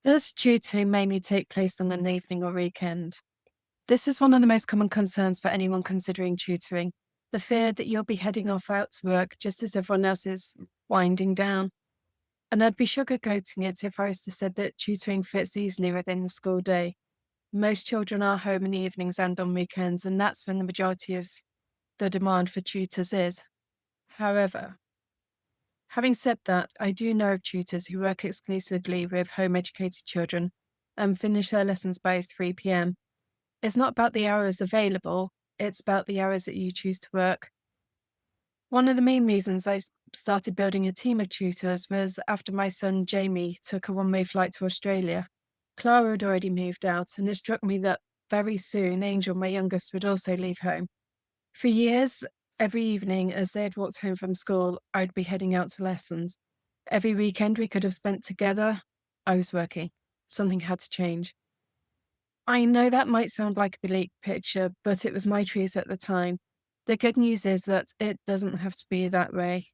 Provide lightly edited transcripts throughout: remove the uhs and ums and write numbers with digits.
Does tutoring mainly take place on an evening or weekend? This is one of the most common concerns for anyone considering tutoring. The fear that you'll be heading off out to work just as everyone else is winding down. And I'd be sugarcoating it if I was to say that tutoring fits easily within the school day. Most children are home in the evenings and on weekends, and that's when the majority of the demand for tutors is. However, having said that, I do know of tutors who work exclusively with home educated children and finish their lessons by 3 p.m. It's not about the hours available, it's about the hours that you choose to work. One of the main reasons I started building a team of tutors was after my son Jamie took a one-way flight to Australia. Clara had already moved out, and it struck me that very soon Angel, my youngest, would also leave home. For years, every evening as they had walked home from school, I'd be heading out to lessons. Every weekend we could have spent together, I was working. Something had to change. I know that might sound like a bleak picture, but it was my truth at the time. The good news is that it doesn't have to be that way.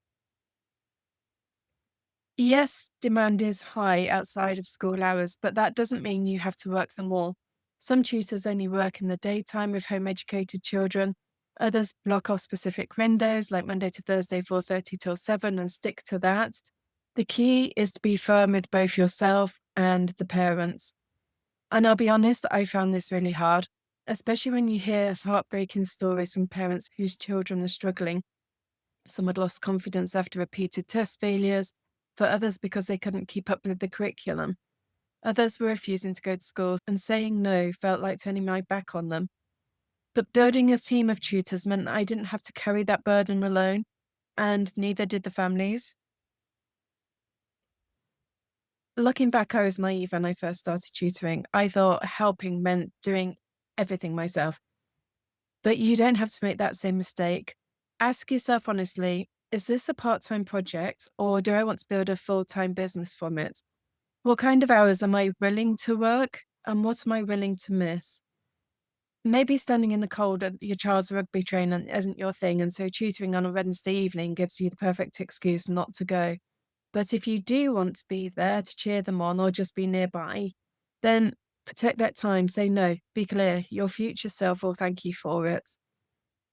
Yes, demand is high outside of school hours, but that doesn't mean you have to work them all. Some tutors only work in the daytime with home educated children. Others block off specific windows like Monday to Thursday, 4:30 till 7, and stick to that. The key is to be firm with both yourself and the parents. And I'll be honest, I found this really hard, especially when you hear heartbreaking stories from parents whose children are struggling. Some had lost confidence after repeated test failures, for others because they couldn't keep up with the curriculum. Others were refusing to go to school, and saying no felt like turning my back on them. But building a team of tutors meant I didn't have to carry that burden alone, and neither did the families. Looking back, I was naive when I first started tutoring. I thought helping meant doing everything myself. But you don't have to make that same mistake. Ask yourself honestly, is this a part-time project or do I want to build a full-time business from it? What kind of hours am I willing to work and what am I willing to miss? Maybe standing in the cold at your child's rugby training isn't your thing, and so tutoring on a Wednesday evening gives you the perfect excuse not to go. But if you do want to be there to cheer them on or just be nearby, then protect that time. Say no, be clear. Your future self will thank you for it.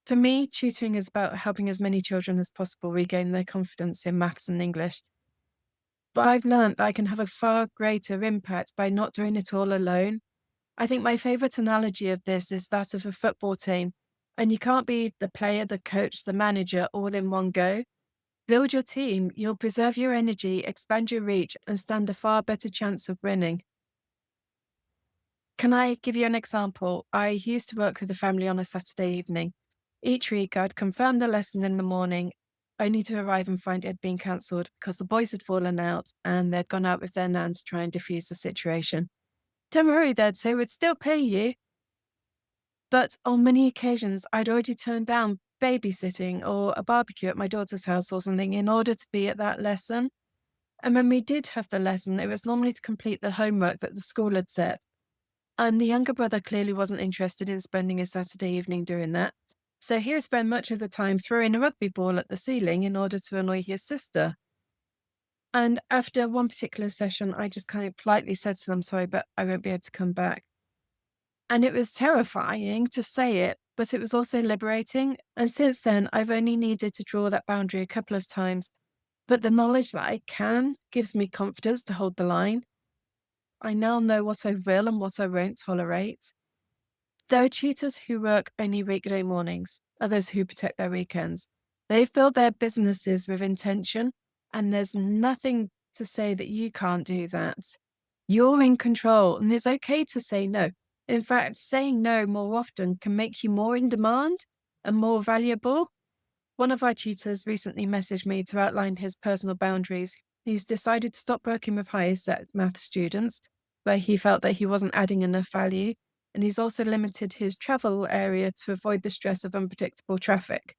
For me, tutoring is about helping as many children as possible regain their confidence in maths and English. But I've learned that I can have a far greater impact by not doing it all alone. I think my favourite analogy of this is that of a football team. And you can't be the player, the coach, the manager all in one go. Build your team, you'll preserve your energy, expand your reach, and stand a far better chance of winning. Can I give you an example? I used to work with a family on a Saturday evening. Each week, I'd confirm the lesson in the morning, only to arrive and find it had been cancelled because the boys had fallen out and they'd gone out with their nan to try and defuse the situation. Don't worry, they'd say, we'd still pay you. But on many occasions, I'd already turned down babysitting or a barbecue at my daughter's house or something in order to be at that lesson. And when we did have the lesson, it was normally to complete the homework that the school had set. And the younger brother clearly wasn't interested in spending his Saturday evening doing that. So he would spend much of the time throwing a rugby ball at the ceiling in order to annoy his sister. And after one particular session, I just kind of politely said to them, sorry, but I won't be able to come back. And it was terrifying to say it, but it was also liberating. And since then, I've only needed to draw that boundary a couple of times. But the knowledge that I can gives me confidence to hold the line. I now know what I will and what I won't tolerate. There are tutors who work only weekday mornings, others who protect their weekends. They've built their businesses with intention, and there's nothing to say that you can't do that. You're in control, and it's okay to say no. In fact, saying no more often can make you more in demand and more valuable. One of our tutors recently messaged me to outline his personal boundaries. He's decided to stop working with higher set math students, where he felt that he wasn't adding enough value, and he's also limited his travel area to avoid the stress of unpredictable traffic.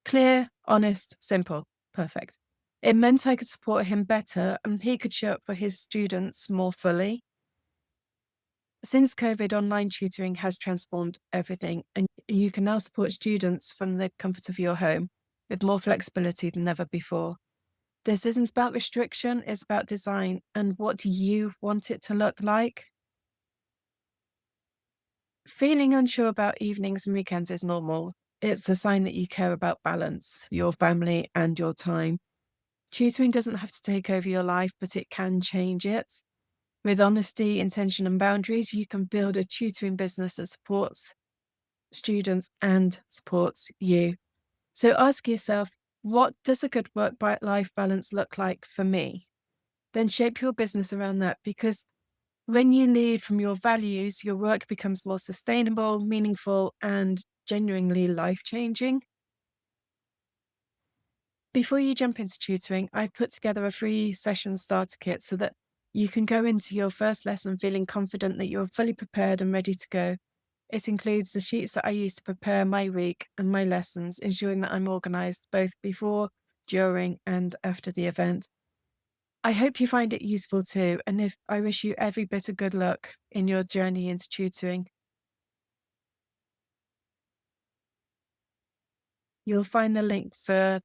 Clear, honest, simple. Perfect. It meant I could support him better and he could show up for his students more fully. Since COVID, online tutoring has transformed everything, and you can now support students from the comfort of your home with more flexibility than ever before. This isn't about restriction, it's about design. And what do you want it to look like? Feeling unsure about evenings and weekends is normal. It's a sign that you care about balance, your family, and your time. Tutoring doesn't have to take over your life, but it can change it. With honesty, intention, and boundaries, you can build a tutoring business that supports students and supports you. So ask yourself, what does a good life balance look like for me? Then shape your business around that, because when you lead from your values, your work becomes more sustainable, meaningful, and genuinely life changing. Before you jump into tutoring, I've put together a free session starter kit so that you can go into your first lesson feeling confident that you're fully prepared and ready to go. It includes the sheets that I use to prepare my week and my lessons, ensuring that I'm organized both before, during, and after the event. I hope you find it useful too, and if I wish you every bit of good luck in your journey into tutoring. You'll find the link for